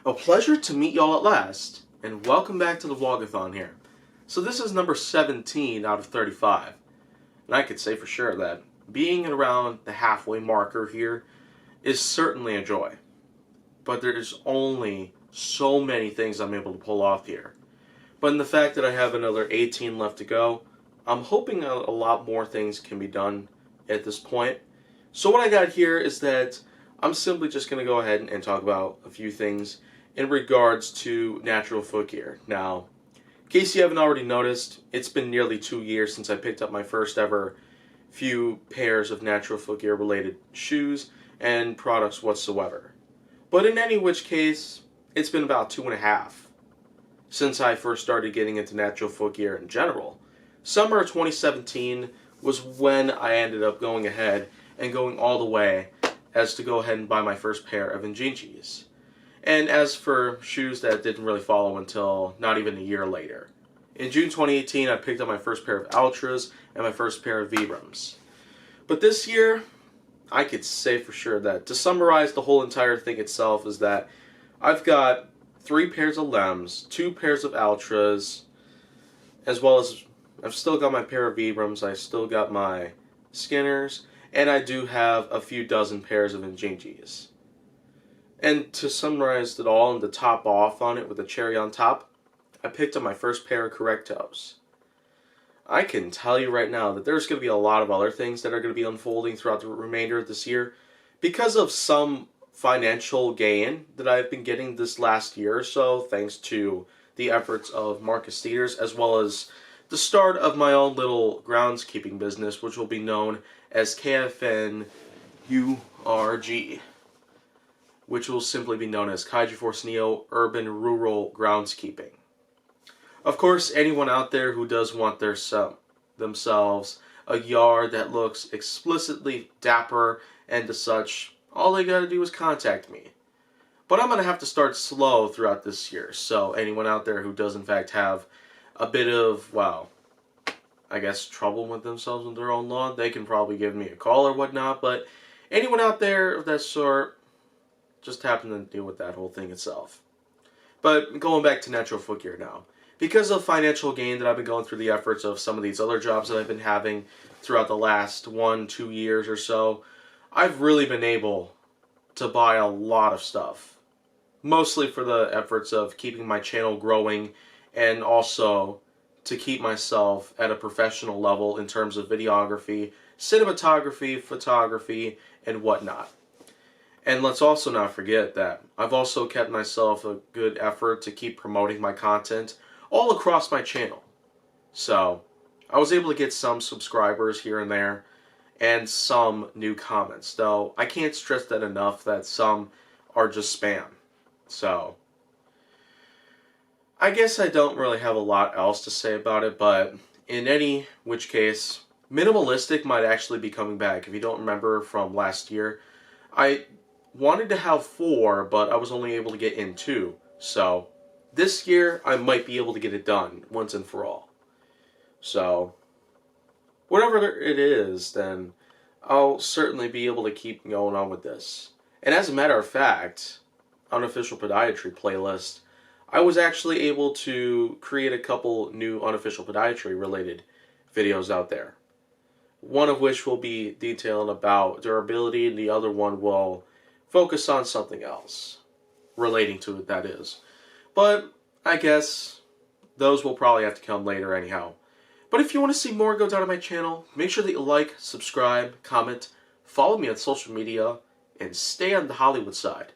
A pleasure to meet y'all at last, and welcome back to the Vlog-A-Thon here. So this is number 17 out of 35, and I could say for sure that being around the halfway marker here is certainly a joy. But there's only so many things I'm able to pull off here. But in the fact that I have another 18 left to go, I'm hoping a lot more things can be done at this point. So what I got here is that I'm simply just going to go ahead and talk about a few things in regards to natural footgear. Now, in case you haven't already noticed, it's been nearly 2 years since I picked up my first ever few pairs of natural footgear related shoes and products whatsoever. But in any which case, it's been about 2.5 since I first started getting into natural footgear in general. Summer of 2017 was when I ended up going ahead and going all the way as to go ahead and buy my first pair of Injinjis. And as for shoes, that didn't really follow until not even a year later. In June 2018, I picked up my first pair of Altras and my first pair of Vibrams. But this year, I could say for sure that, to summarize the whole entire thing itself, is that I've got 3 pairs of Lems, 2 pairs of Altras, as well as I've still got my pair of Vibrams, I still got my Skinners, and I do have a few dozen pairs of Injinjis. And to summarize it all and to top off on it with a cherry on top, I picked up my first pair of Correctos. I can tell you right now that there's going to be a lot of other things that are going to be unfolding throughout the remainder of this year because of some financial gain that I've been getting this last year or so, thanks to the efforts of Marcus Theaters, as well as the start of my own little groundskeeping business, which will be known as KFN URG, which will simply be known as Kaiju Force Neo Urban Rural Groundskeeping. Of course, anyone out there who does want themselves a yard that looks explicitly dapper and as such, all they gotta do is contact me. But I'm gonna have to start slow throughout this year, so anyone out there who does in fact have a bit of, well, I guess trouble with themselves in their own lawn, they can probably give me a call or whatnot, but anyone out there of that sort, just happen to deal with that whole thing itself. But going back to natural footgear now. Because of financial gain that I've been going through the efforts of some of these other jobs that I've been having throughout the last 1-2 years or so, I've really been able to buy a lot of stuff. Mostly for the efforts of keeping my channel growing and also to keep myself at a professional level in terms of videography, cinematography, photography, and whatnot. And let's also not forget that I've also kept myself a good effort to keep promoting my content all across my channel. So, I was able to get some subscribers here and there, and some new comments, though I can't stress that enough that some are just spam. So, I guess I don't really have a lot else to say about it, but in any which case, minimalistic might actually be coming back. If you don't remember from last year, I wanted to have 4, but I was only able to get in 2. So, this year, I might be able to get it done once and for all. So, whatever it is, then I'll certainly be able to keep going on with this. And as a matter of fact, unofficial podiatry playlist, I was actually able to create a couple new unofficial podiatry related videos out there. One of which will be detailed about durability, and the other one will focus on something else relating to it, that is. But I guess those will probably have to come later anyhow. But if you want to see more go down on my channel, make sure that you like, subscribe, comment, follow me on social media, and stay on the Hollywood side.